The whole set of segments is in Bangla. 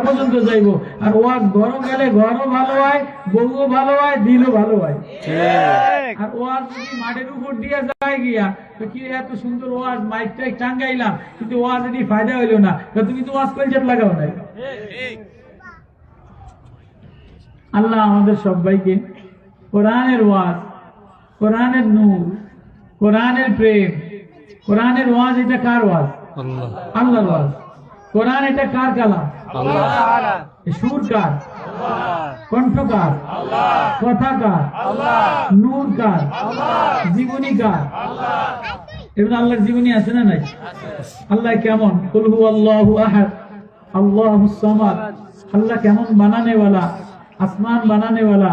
পর্যন্ত যাইবো। আর ওয়াজ ঘরও গেলে ঘরও ভালো হয়, বউও ভালো হয়, দিলও ভালো হয়। আর ওয়াজ যদি মাঠের উপর দিয়ে যায় গিয়া তো কি এত সুন্দর ওয়াজ মাইক টাইক টাঙ্গাইলাম, কিন্তু ওয়াজ যদি ফায়দা হইলো না, তো তুমি তো ওয়াজ কলজাত লাগাও নাই। আল্লাহ আমাদের সবাইকে কোরআনের ওয়াজ, কোরআনের নূর, কোরআনের প্রেম, কোরআনের ওয়াজ, এটা কার ওয়াজ? আল্লাহর ওয়াজ। কোরআন এটা কার কালাম? সুর কার? কণ্ঠ কার? কথা কার? নূর কার? জীবনী কার? এবার আল্লাহর জীবনী আছে না নাই? আল্লাহ কেমন? কুল হুয়াল্লাহু আহাদ আল্লাহুস সামাদ। আল্লাহ কেমন বানানে वाला, आसमान बनाने वाला,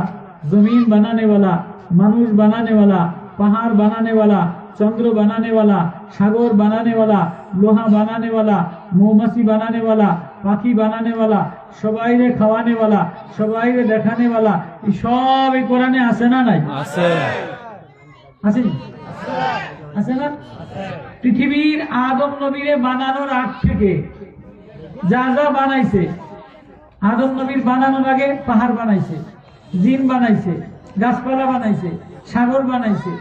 जमीन बनाने वाला, মানুষ बनाने वाला, पहाड़ बनाने वाला, चंद्र बनाने वाला, सागर बनाने वाला, लोहा बनाने वाला, मौमाছি बनाने वाला, পাখি बनाने वाला, সবাইরে খাওয়ানে वाला, সবাইরে দেখানে वाला, এই সব এই কোরআনে আছে না নাই? আছে। আছে আছে না? পৃথিবীর আদম নবীরে বানানোর আগ থেকে যা যা বানাইছে, আদম নবীর বানানোর আগে পাহাড় বানাইছে, জিন বানাইছে, গাছপালা বানাইছে, সাগর বানাইছে।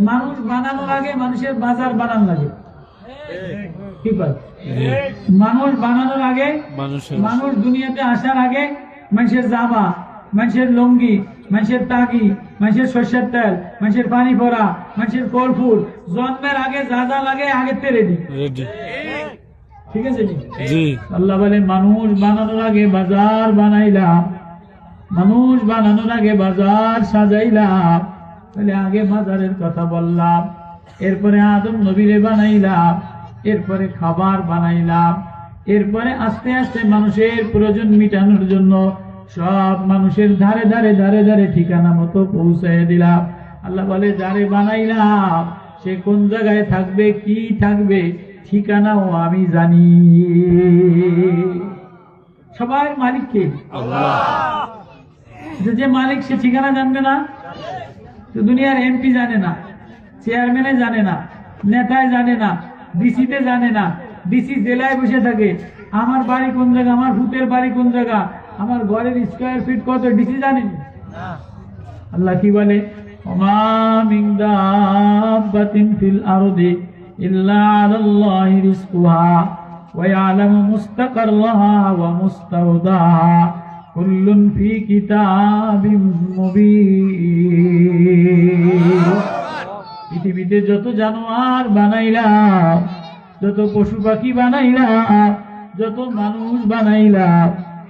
মানুষ বানানোর আগে মানুষের বাজার বানান লাগে। কি কয়? মানুষ বানানোর আগে, মানুষ দুনিয়াতে আসার আগে মানুষের জামা, মানুষের লুঙ্গি, মানুষের টাকি, মানুষের সর্ষের তেল, মানুষের পানি পড়া, মানুষের কর্পূর, জন্মের আগে যা যা লাগে আগের রেডি। ঠিক আছে জি। আল্লাহ বলে মানুষ বানানোর আগে বাজার বানাইলাম, মানুষ বানানোর আগে বাজার সাজাইলাম। তাহলে আগে বাজারের কথা বললাম, এরপরে আদম নবীরে বানাইলাম, এরপরে খাবার বানাইলাম, এরপরে আস্তে আস্তে মানুষের প্রয়োজন মিটানোর জন্য সব মানুষের ধারে ধারে ধারে ধারে ঠিকানা মতো পৌঁছায় দিলাম। আল্লাহ বলে যারে বানাইলাম সে কোন জায়গায় থাকবে, কি থাকবে, ঠিকানাও আমি জানি। সবার মালিক কে? আল্লাহ। যে মালিক সে ঠিকানা জানবে না? তো দুনিয়ার এমপি জানে না, চেয়ারম্যানে জানে না, নেতায় জানে না, ডিসিতে জানে না। ডিসি জেলায় বসে থাকে, আমার বাড়ি কোন জায়গা, আমার ভূতের বাড়ি কোন জায়গা, আমার ঘরের স্কয়ার ফিট কত, ডিসি জানেনি। আল্লাহ কি বলে? ওমা মিন দাব্বাতিন ফিল আরদি ইল্লা আলাল্লাহি রিজকুহা ওয়া ইয়ালামু মুস্তাকাররাহা ওয়া মুস্তাওদাহা কুল্লুন ফি কিতাবিম মুবিন। পৃথিবীতে যত জানোয়ার বানাইলাম, যত পশু পাখি বানাইলাম, যত মানুষ বানাইলাম,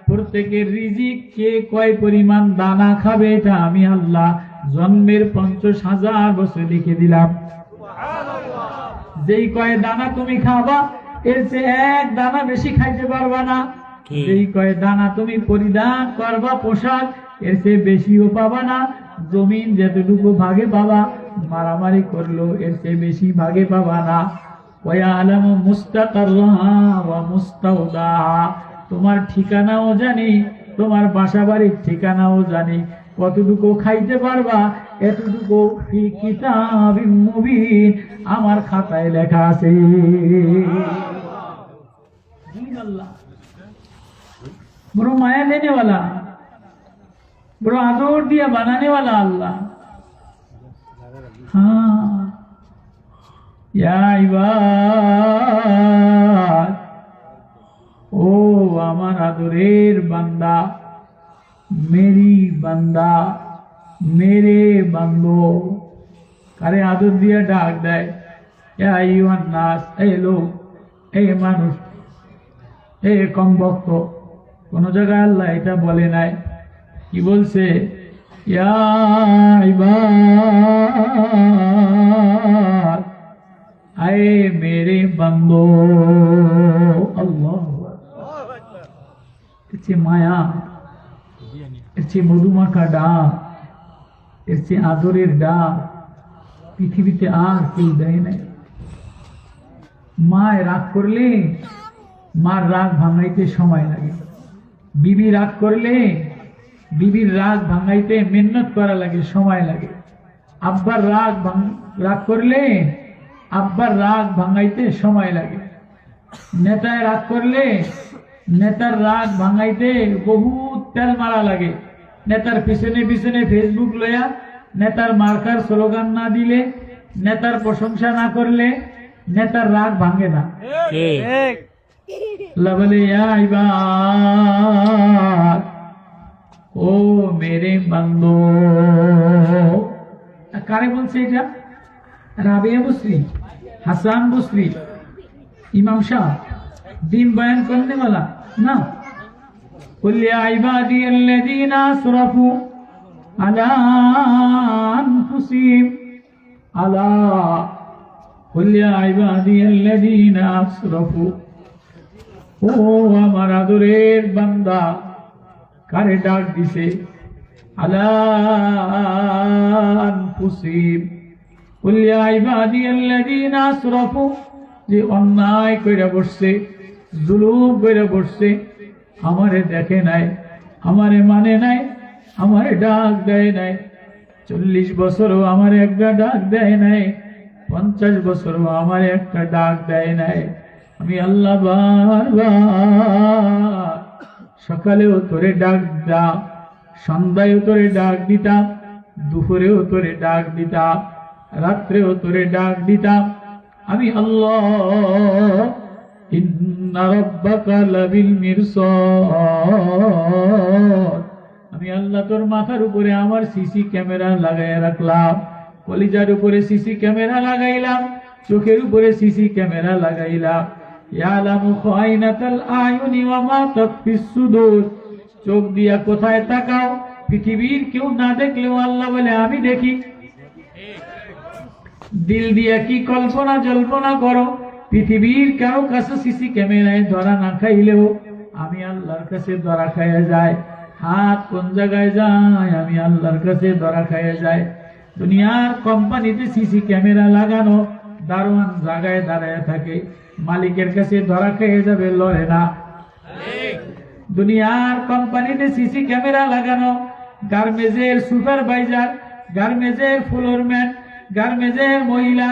প্রত্যেকের রিজিক কে কয় পরিমাণ দানা খাবে এটা আমি আল্লাহ জন্মের 50,000 বছর লিখে দিলাম। যেই কয় দানা তুমি খাবা এর চেয়ে এক দানা বেশি খাইতে পারবা না। যেই কয় দানা তুমি পরিধান করবা পোশাক এর চেয়ে বেশিও পাবা না। জমিন যতটুকু ভাগে পাবা, মারামারি করলো এর চেয়ে বেশি ভাগে পাবা না। ওয়ায়ালামু মুস্তাকাররাহা ওয়া মুস্তাওদাহা, তোমার ঠিকানাও জানি, তোমার বাসা বাড়ির ঠিকানাও জানি, কতটুকু খাইতে পারবা এতটুকু ফি কিতাবিম মুবিন, আমার খাতায় লেখা আছে। আল্লাহ বড় মায়া দেনে वाला, বড় আদর দিয়া বানানে वाला আল্লাহ। হ্যাঁ ইয়া ইবাদ, ও আমার আদরের বান্দা, মেরি বান্দা, মেরে বান্দো। কারে আদর দিয়া ডাক দেয়? ইয়া আইয়ুহান নাস, এই লোক, এই মানুষ, এই কম ভক্ত। কোন জায়গায় আল্লাহ এটা বলে নাই। কি বলছে? ইয়া ইবাদ, আয়ে মেরে বান্দো। আল্লাহ, এর চেয়ে মায়া, এর চেয়ে মধুমাখা ডাক, এর চেয়ে আদরের ডাক পৃথিবীতে আর কেউ দেয় নাই। মায় রাগ করলে মার রাগ ভাঙাইতে সময় লাগে। বিবি রাগ করলে বিবির রাগ ভাঙাইতে মেহনত করা লাগে, সময় লাগে। আব্বার রাগ করলে আব্বার রাগ ভাঙাইতে সময় লাগে। নেতায় রাগ করলে নেতার রাগ ভাঙাইতে বহুত তেল মারা লাগে। নেতার পিছনে পিছনে ফেসবুক লয়া নেতার মার্কার স্লোগান না দিলে, নেতার প্রশংসা না করলে নেতার রাগ ভাঙে না। বলে ও মেরে বান্দো, কারে বলছে এটা? রাবিয়া বসরি, হাসান বসরি, ইমাম শাহ, দিন বয়ান করনে वाला না। قل يا عبادي الذين اسرفوا على انفسهم الا قل يا عبادي الذين اسرفوا। ও আমার আদরের বান্দা, কারে ডাক দিছে? আলা আনফুসিহিম কুল ইয়া ইবাদিয়াল্লাযীনা আসরাফু, যে অন্যায় কইরা বসছে, জুলুম কইরা বসছে, আমারে দেখে নাই, আমারে মানে নাই, আমারে ডাক দেয় নাই। 40 বছরও আমারে একটা ডাক দেয় নাই, 50 বছরও আমারে একটা ডাক দেয় নাই। আমি আল্লাহ বারবার সকালেও তোরে ডাক দিতাম, সন্ধ্যায়ও তোরে ডাক দিতাম, দুপুরেও তোরে ডাক দিতাম, রাত্রেও তোরে ডাক দিতাম। আমি আল্লাহ ইন্না রাব্বাকা লাবিল মিরসাদ, আমি আল্লাহ তোর মাথার উপরে আমার সিসি ক্যামেরা লাগাইয়া রাখলাম, কলিজার উপরে সিসি ক্যামেরা লাগাইলাম, চোখের উপরে সিসি ক্যামেরা লাগাইলাম। ইয়ালামু খায়নাতাল আয়ুনি ওয়া মা তাখফিস সুদূর, চোখ দিয়া কোথায় তাকাও, পৃথিবীর কেউ না দেখলেও আল্লাহ বলে আমি দেখি। দিল দিয়া কি কল্পনা জল্পনা করো, পৃথিবীর কারো কাছে সিসি ক্যামেরায় ধরা না খাইলেও আমি আল্লাহর কাছে ধরা খাইয়া যায়। হাত কোন জায়গায় যায়, আমি আল্লাহর কাছে ধরা খাইয়া যায়। দুনিয়ার কোম্পানিতে সিসি ক্যামেরা লাগানো, দারোয়ান জায়গায় দাঁড়ায় থাকে, মালিকের কাছে ধরা খেয়ে যাবে, লড়ে না। দুনিয়ার কোম্পানিতে সিসি ক্যামেরা লাগানো, গার্মেজের সুপারভাইজার, গার্মেজের ফ্লোরম্যান, গার্মেজের মহিলা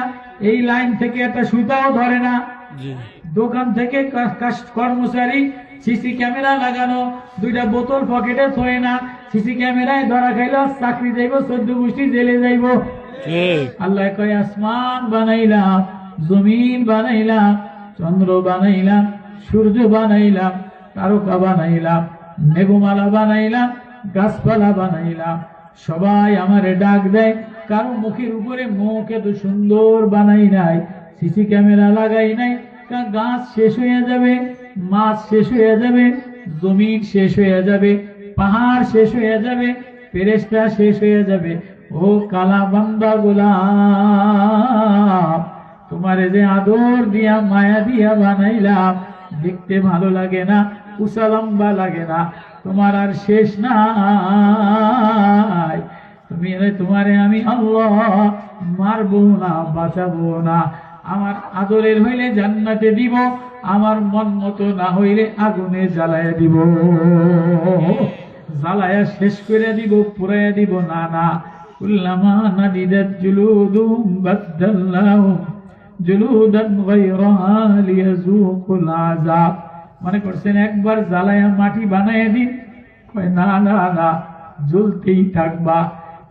এই লাইন থেকে একটা সুতাও ধরে না। দোকান থেকে কর্মচারী সিসি ক্যামেরা লাগানো, 2টা বোতল পকেটে থয়ে না, সিসি ক্যামেরায় ধরা খাইল, চাকরি যাইব, 14 গোষ্ঠী জেলে যাইব। আল্লাহ কয় আসমান বানাইলাম, জমিন বানাইলাম, চন্দ্র বানাইলাম, সূর্য বানাইলাম, তারকা বানাইলাম, মেঘমালা বানাইলাম, গাছপালা বানাইলাম, সবাই আমারে ডাক দেয়। কারো মুখের উপরে মুখ এত সুন্দর বানাই নাই, সিসি ক্যামেরা লাগাই নাই। গাছ শেষ হয়ে যাবে, মাছ শেষ হয়ে যাবে, জমিন শেষ হয়ে যাবে, পাহাড় শেষ হয়ে যাবে, ফেরেশতা শেষ হয়ে যাবে। ও কালা বান্দা গোলাম, তোমারে যে আদর দিয়া মায়া দিয়া বানাইলাম, দেখতে ভালো লাগে না, উঁচা লম্বা লাগে না, তোমার আর শেষ নাই। তোমারে আমি আল্লাহ মারবো না, বাঁচাবো না। আমার আদরের হইলে জান্নাতে দিব, আমার মন মতো না হইলে আগুনে জ্বালায়া দিব, জ্বালায়া শেষ করে দিব, পুরাইয়া দিব। না না, কুল্লামা নাদিদাত জুলুদুহুম বাদদালনাহুম জুলুদান গায়রাহা লিয়াযুকুল আযাব। মনে করছেন একবার জ্বালায়া মাটি বানাইয়া দিন? কয় না না না, জ্বলতেই থাকবা।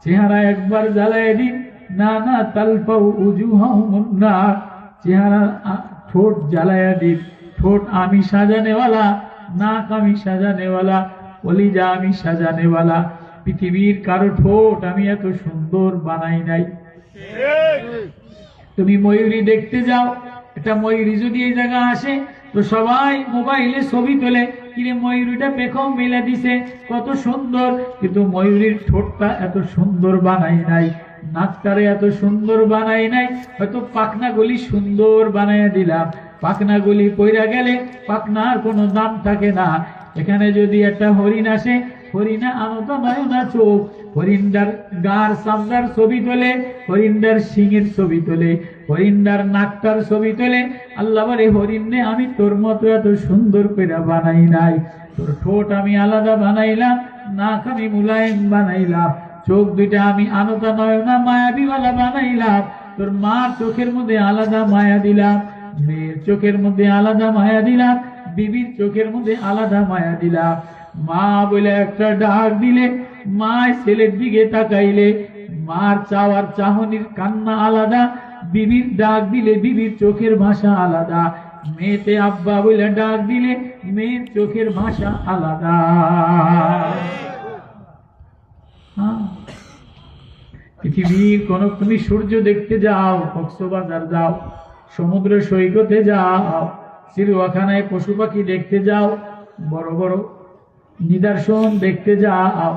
চেহারা একবার জ্বালাইয়া দিন? না না, তালফাউ উজুহাহুমুন নার, চেহারা ঠোঁট জ্বালাইয়া দিন। ঠোঁট আমি সাজানেওয়ালা, নাক আমি সাজানেওয়ালা, কলিজা আমি সাজানেওয়ালা। পৃথিবীর কারো ঠোঁট আমি এত সুন্দর বানাই নাই। তুমি ময়ূরী দেখতে যাও, একটা ময়ূরী যদি এই জায়গা আসে তো সবাই মোবাইলে ছবি তোলে, কিরে ময়ূরীটা পেখম মিলে দিছে, কত সুন্দর। কিন্তু ময়ূরীর ঠোঁটটা এত সুন্দর বানাই নাই, নাকটারে এত সুন্দর বানাই নাই। হয়তো পাখনাগুলি সুন্দর বানাইয়া দিলাম, পাখনাগুলি পইরা গেলে পাখনার কোনো দাম থাকে না। এখানে যদি একটা হরিণ আসে, হরিণা আনতা নয় না চোখ, হরিণদার গার চামড়ার ছবি তোলে, হরিণদার শিঙের ছবি তোলে, হরিণদার নাকটার ছবি তোলে। আল্লাহ বলে হরিণে আমি তোর মতো এত সুন্দর করে বানাই নাই। তোর ঠোঁট আমি আলাদা বানাইলাম, নাক আমি মুলায়েম বানাইলাম, চোখ দুইটা আমি আনতা নয় না মায়াবিওয়ালা বানাইলাম। তোর মার চোখের মধ্যে আলাদা মায়া দিলাম, মেয়ের চোখের মধ্যে আলাদা মায়া দিলাম, বিবির চোখের মধ্যে আলাদা মায়া দিলাম। মা বলে একটা ডাক দিলে, মা ছেলের দিকে তাকাইলে মার চাওয়ার চাহনির কান্না আলাদা, বিবির ডাক দিলে বিবির চোখের ভাষা আলাদা, মেয়েতে আব্বা বলে ডাক দিলে মেয়ের চোখের ভাষা আলাদা। পৃথিবীর কোন, তুমি সূর্য দেখতে যাও, কক্সবাজার যাও, সমুদ্র সৈকতে যাও, চিড়িয়াখানায় পশু পাখি দেখতে যাও, বড় বড় নিদর্শন দেখতে যাও,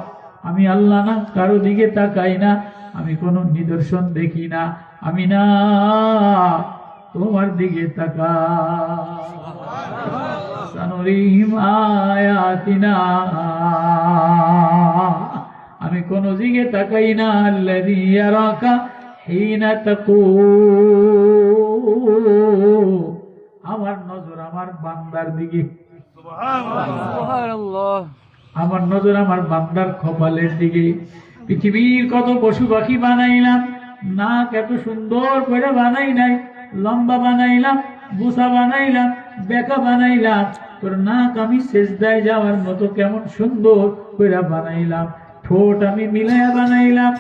আমি আল্লাহ না কারো দিকে তাকাই না, আমি কোনো নিদর্শন দেখি না, আমি না তোমার দিকে তাকাই। সানুরিহিম আয়াতিনা, আমি কোন দিকে তাকাই না। আল্লাযী ইয়ারাকা হিনা তাকুম, আমার নজর আমার বান্দার দিকে, সুবহানাল্লাহ, আমার নজর আমার বান্দার কপালের দিকে। পৃথিবীর কত পশু পাখি বানাইলাম, নাক এত সুন্দর করে বানাই নাই, লম্বা বানাইলাম, বুসা বানাইলাম, বেকা বানাইলাম, তোর নাক আমি সেজদায় যাওয়ার মতো কেমন সুন্দর করে বানাইলাম, ঠোঁট আমি মিলাইয়া বানাইলাম,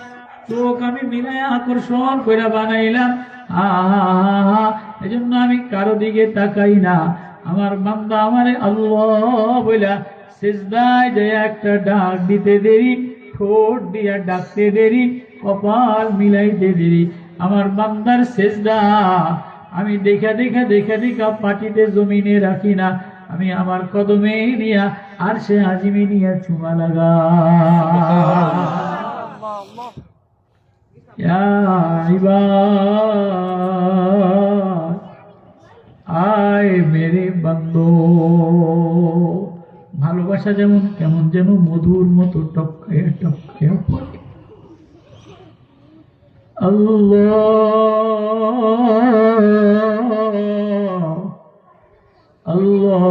চোখ আমি মিলাইয়া আকর্ষণ করে বানাইলাম। এজন্য আমি কারো দিকে তাকাই না। আমার বান্দা আমারে আল্লাহ বইলা সেজদায় যায় একটা ডাক দিতে দেরি, ঠোঁট দিয়া ডাকতে দেরি, কপাল মিলাইতে দেরি। আমার বান্দার সেজদা আমি দেখা দেখা দেখা দেখা পাটিতে জমিনে রাখি না, আমি আমার কদমে নিয়া আর সে আজিমে নিয়া চুমা লাগা। আয় মেরে বান্দো, ভালোবাসা যেমন কেমন যেন মধুর মতো টপকায়া টপকায়া পড়ে। আল্লাহ আল্লাহ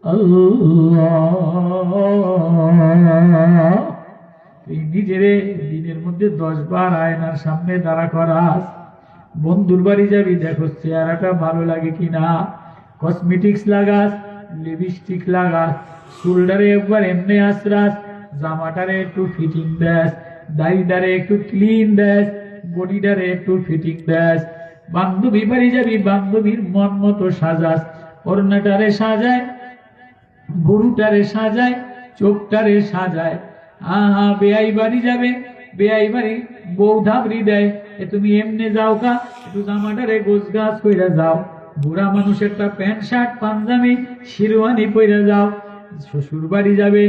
আল্লাহ, তুই নিজেরে দিনের মধ্যে 10 বার আয়নার সামনে দাঁড়া করাস। বন্ধুর বাড়ি যাবি, দেখো চেহারাটা ভালো লাগে কিনা, কসমেটিক্স লাগাস, লিপস্টিক লাগাস, শোল্ডারে একবার এমনি আসরাস, জামাটারে একটু ফিটিং দেস, দাড়িটারে একটু ক্লিন দেস, বডিটারে একটু ফিটিং দেস। বান্ধবী বাড়ি যাবি, বান্ধবীর মন মতো সাজাস, ওড়নাটারে সাজায়, গরুটারে সাজায়, চোখটারে সাজায়। বেয়াই বাড়ি যাবে, বেয়াই বাড়ি বউ ধাবরি দেয়, তুমি এমনি যাও কা, একটু জামাটারে গোছ গাছ কইরা যাও। বুড়া মানুষ একটা প্যান্ট শার্ট পাঞ্জাবি শিরওয়ানি পইরা যাও। শ্বশুর বাড়ি যাবে,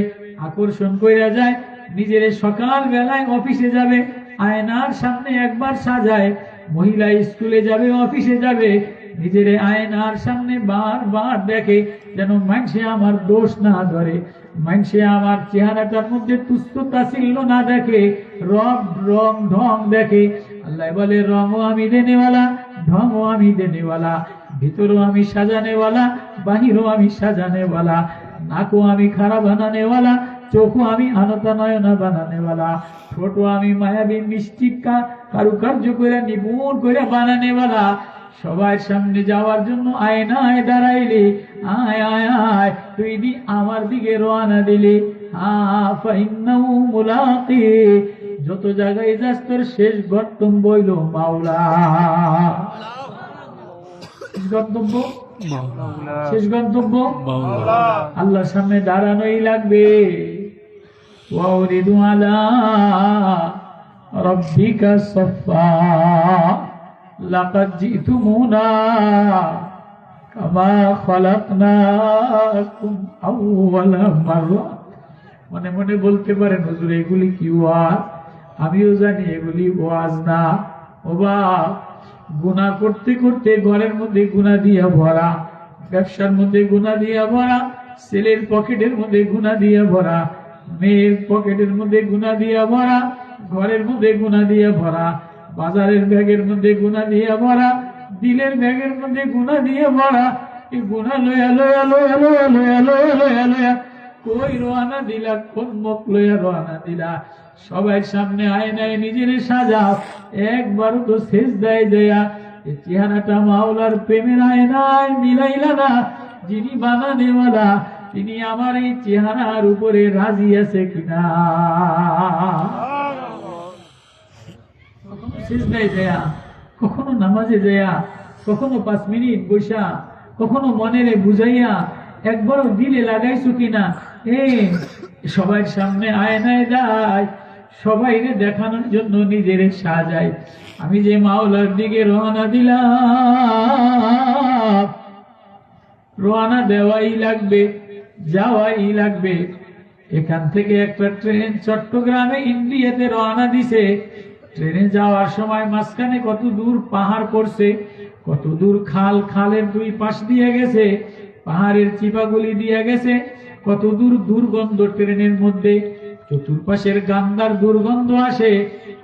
আকর্ষণ কইরা যায়, নিজের সকাল বেলায় অফিসে যাবে, আয়নার সামনে একবার সাজায়। মহিলা স্কুলে যাবে, অফিসে যাবে, নিজের আয়নার সামনে বারবার দেখে, যেন মানুষে আমার দোষ না ধরে, মানুষে আমার চেহারাটার মধ্যে তুচ্ছ তাচ্ছিল্য না দেখে, রং ঢং দেখে। আল্লাহ বলে, রঙও আমি দেনেওয়ালা, ঢংও আমি দেনেওয়ালা, ভিতরও আমি সাজানেওয়ালা, বাহিরও আমি সাজানেওয়ালা, নাকও আমি খারাপ বানানেওয়ালা, চোখও আমি আনতা নয়না বানানেওয়ালা, ছোট আমি মায়াবী মিষ্টি কারুকার্য করে নিপুণ করে বানানেওয়ালা। সবার সামনে যাওয়ার জন্য আয়নায় দাঁড়াইলে, আয় আয় আয় তুই আমার দিকে রওনা দিলে, যত জায়গায় যাস তোর শেষ গন্তব্য হইল মাওলা। গন্তব্য শেষ গন্তব্য আল্লাহর সামনে দাঁড়ানোই লাগবে। ওয়াউরিদু আলা রাব্বিকা সাফা লাকাদ জিতুমুনা কামা খালাকনাকুম আউওয়ালা মাররা। মনে মনে বলতে পারেন, হুজুর এগুলি কি ওয়াজ? আমিও জানি এগুলি ওয়াজ না। ওবা গুনাহ করতে করতে ঘরের মধ্যে গুনাহ দিয়া ভরা, ব্যবসার মধ্যে গুনাহ দিয়া ভরা, ছেলের পকেটের মধ্যে গুনাহ দিয়া ভরা, মেয়ের পকেটের মধ্যে গুনাহ দিয়া ভরা, ঘরের মধ্যে গুনাহ দিয়া ভরা, বাজারের ব্যাগের মধ্যে গুনাহ দিয়া ভরা, দিলের ব্যাগের মধ্যে গুনাহ দিয়ে ভরা। এই গুনাহ লয়া লয়া লয়া লয়া লয়া লয়া লয়া লয়া কই রওনা দিলা, কোন মুখ লয়া রওনা দিলা? সবাই সামনে আয়নায় নিজের সাজাও, একবার তো সেজদায় দেয়া এই চেহারাটা মাওলার প্রেমের আয়নায় মিলাইলা না, যিনি বানানেওয়ালা তিনি আমার এই চেহারার উপরে রাজি আছে কিনা। কখনো সিজদায় যায়া, কখনো নামাজে যায়া, কখনো 5 মিনিট বসা, কখনো মনেরে বুঝাইয়া একবারও দিলে লাগাইছো কিনা। সবাই সামনে আয়নায় যায়, সবাইকে দেখানোর জন্য নিজের সাজায়। আমি যে মাওলার দিকে রওনা দিলাম, রওনা দেওয়াই লাগবে, যাওয়াই লাগবে। এখান থেকে একটা ট্রেন চট্টগ্রামে ইন্ডিয়াতে রওনা দিছে। ট্রেনে যাওয়ার সময় মাঝখানে কত দূর পাহাড় পড়ছে, কত দূর খাল, খালের 2 পাশ দিয়ে গেছে, পাহাড়ের চিপাগুলি দিয়ে গেছে, কত দূর দুর্গন্ধ ট্রেনের মধ্যে, চতুর্পাশের গান্দার দুর্গন্ধ আসে,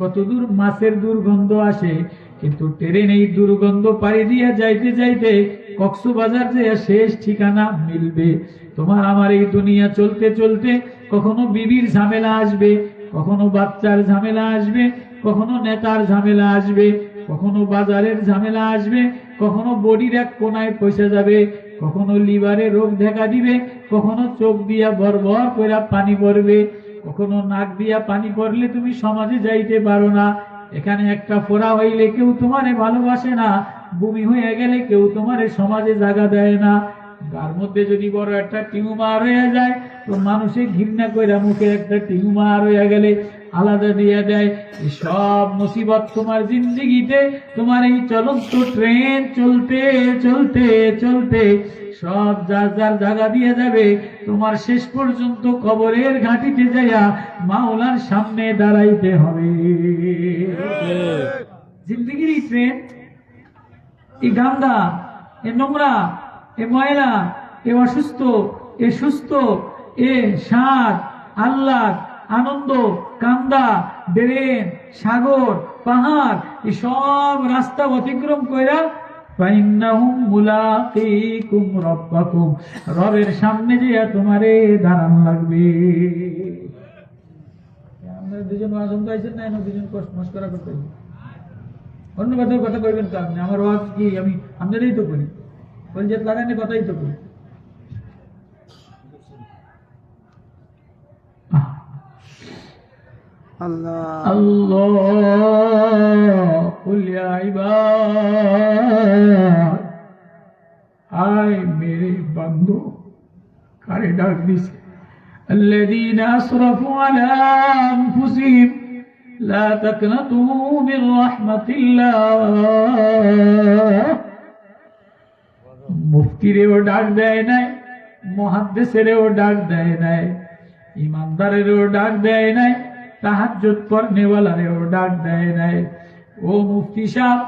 কত দূর মাছের দুর্গন্ধ আসে। কিন্তু ট্রেন এই দুর্গন্ধ পাড়ি দিয়ে যাইতে যাইতে কক্সবাজার যে শেষ ঠিকানা মিলবে। তোমার আমার এই দুনিয়া চলতে চলতে কখনো বিবির ঝামেলা আসবে, কখনো বাচ্চার ঝামেলা আসবে, কখনো নেতার ঝামেলা আসবে, কখনো বাজারের ঝামেলা আসবে, কখনো বডির এক কোনায় পয়সা যাবে, কখনো লিভারে রোগ দেখা দিবে, কখনো চোখ দিয়া বরবর করে পানি পড়বে, কখনো নাক দিয়া পানি পড়লে তুমি সমাজে যাইতে পারো না। এখানে একটা ফোড়া হইলে কেউ তোমারে ভালোবাসে না, বমি হয়ে গেলে কেউ তোমারে সমাজে জায়গা দেয় না। গার মধ্যে যদি বড় একটা টিউমার হয়ে যায় তো মানুষে ঘৃণা কইরা মুখে একটা টিউমার হয়ে গেলে আলাদা দিয়ে দেয়। এই সব মুসিবত তোমার জিন্দেগিতে, তোমার এই চলন্ত ট্রেন চলতে চলতে চলতে সব যার যার জায়গা দিয়ে যাবে। তোমার শেষ পর্যন্ত কবরের ঘাটিতে যাইয়া মাওলার সামনে দাঁড়াইতে হবে। জিন্দেগির এই ট্রেন, এই গান্দা, এ নোংরা, এ ময়লা, এ অসুস্থ, এ সুস্থ, এ স্বাদ, আহ্লাদ, আনন্দ, কান্দা, বেরেন, সাগর, পাহাড়, এই সব রাস্তা অতিক্রম কইরা ফাইন্নাহুম মুলাকিকুম রাব্বাকুম, রবের সামনে যে তোমারে দাঁড়ান লাগবে। আমরা দুজন আজম গাইছেন না, দুজন মস্করা করতে, অন্য কথা কইবেন তো আপনি। আমার ওয়াজ কি আমি আপনাদেরই তো করি, বলজেত লাগানে কথাই তো করি। আল্লাহ কুল ইয়া ইবাদ, আয় মেরে বন্ধু, কারে ডাক দিছে, الذين اسرفوا على انفسهم لا تقنطوا من رحمة الله। মুফতিরেও ডাক দেয় নাই, মুহাদ্দিসেরও ডাক দেয় নাই, ইমানদারেরও ডাক দেয় নাই, তাহাজ্জুদ পড়নেওয়ালারেও ডাক দেয় নাই। ও মুফতি সাহেব,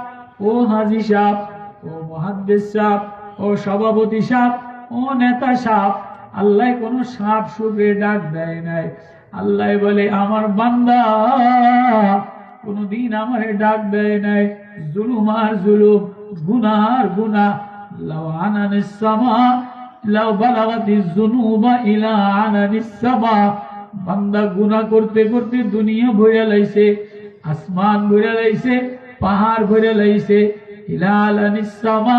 ও হাজী সাহেব, ও মুহাদ্দিস সাহেব, ও সভাপতি সাহেব, ও নেতা সাহেব, আল্লাহ কোন সাপ সুরে ডাক দেয় নাই। আল্লাহ বলে আমার বান্দা কোনদিন আমারে ডাক দেয় নাই। জুলুম আর জুলুম, গুনাহ আর গুনাহ, লাউ আনানিস সামা লাউ বালাগাতিজ যুনুবা ইলা আনানিস সামা। বান্দা গুনাহ করতে করতে দুনিয়া ভরে লাইছে, আসমান ভরে লাইছে, পাহাড় ভরে লাইছে। ইলা আনানিস সামা,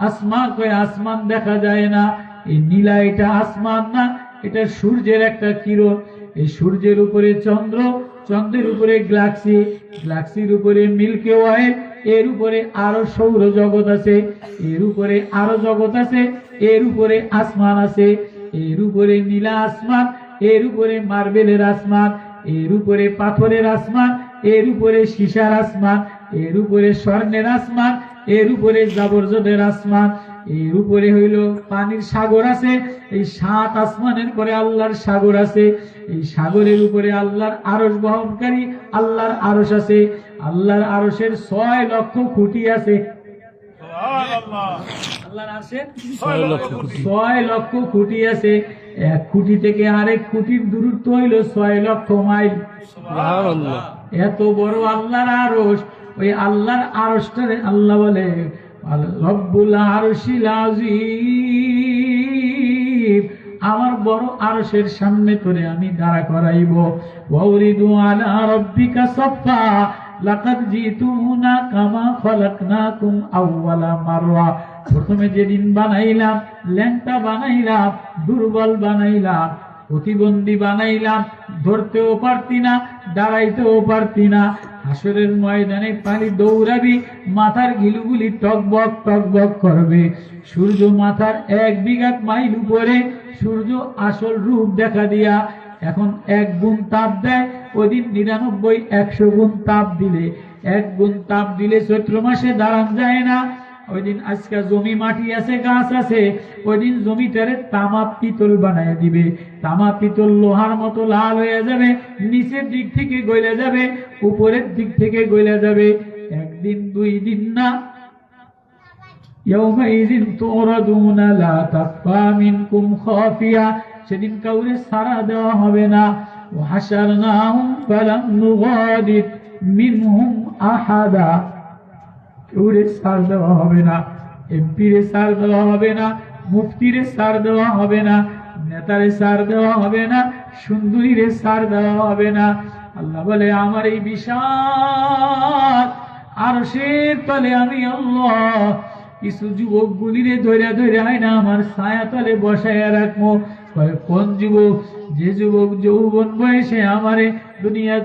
আসমান কই আসমান দেখা যায় না। এই নীলা এটা আসমান না, এটা সূর্যের একটা কিরণ। এই সূর্যের উপরে চন্দ্র, চন্দ্রের উপরে গ্যালাক্সি, গ্যালাক্সির উপরে মিল্কি ওয়ে, এর উপরে আরো সৌর জগৎ আছে, এর উপরে আরো জগৎ আছে, এর উপরে আসমান আছে, এর উপরে নীলা আসমান, এর উপরে মার্বেলের আসমান, এর উপরে পাথরের আসমান, এর উপরে সীসার আসমান, এর উপরে স্বর্ণের আসমান, এর উপরে জাবরজদের আসমান, এর উপরে হইল পানির সাগর আছে। এই 7 আসমানের পরে আল্লাহর সাগর আছে। এই সাগরের উপরে আল্লাহর আরশ বহনকারী আল্লাহর আরশ আছে। আল্লাহর আরশের 6 লক্ষ খুঁটি আছে। আল্লাহর আরশের 6 লক্ষ খুঁটি আছে। এক খুঁটি থেকে আরেক খুঁটির দূরত্ব হইল 6 লক্ষ মাইল। এত বড় আল্লাহর আরশ। ওই আল্লাহর আরশটারে আল্লাহ বলে রব্বুল আরশিল আযীম। আমার বড় আরশের সামনে তোরে আমি দাঁড়া করাইব। ওয়াউরিদু আলা রাব্বিকা সাফা, লাকাদ জিতুমুনা কামা খলাকনাকুম আউওয়ালা মাররা। প্রথমে যেদিন বানাইলাম, ল্যাংটা বানাইলাম, দুর্বল বানাইলাম, প্রতিবন্ধী বানাইলাম, ধরতেও পারতি না, দাঁড়াইতেও পারতি না। হাসরের ময়দানে পানি দৌড়াবি, মাথার ঘিলুগুলি টকবক টকবক করবে। সূর্য মাথার 1 বিঘা মাইল উপরে, সূর্য আসল রূপ দেখা দিয়া এখন 1 গুণ তাপ দেয়। ওইদিন 99 100 গুণ তাপ দিলে, 1 গুণ তাপ দিলে চৈত্র মাসে দাঁড়ান যায় না। ওই দিন আজকে জমি মাটি আছে, গাছ আছে, ওই দিন জমিটারে তামা পিতল বানায় দিবে। তামা পিতল লোহার মতো লাল হয়ে যাবে, নিচের দিক থেকে গলে যাবে, উপরের দিক থেকে গলে যাবে। 1 দিন 2 দিন না, ইয়াউমাইযিন তুরাদুনা লা তাখফা মিনকুম খাফিয়া, সেদিন কাউরে সারা দেওয়া হবে না। ওয়া হাশারনাহুম ফালাম নুগাদির মিনহুম আহাদা, কেউরে সার দেওয়া হবে না, এমপিরে সার দেওয়া হবে না, মুফতিরে সার দেওয়া হবে না, নেতারে সার দেওয়া হবে না, সুন্দরীরে সার দেওয়া হবে না। আল্লাহ বলে আমার এই বিশাল আরশের তলে আমি আল্লাহ কিছু যুবক গুলিরে ধরে ধরে হয় না আমার ছায়া তলে বসায় রাখবো। কোন যুবক? যে যুবক যৌবন বয়সে আমারে দুনিয়ার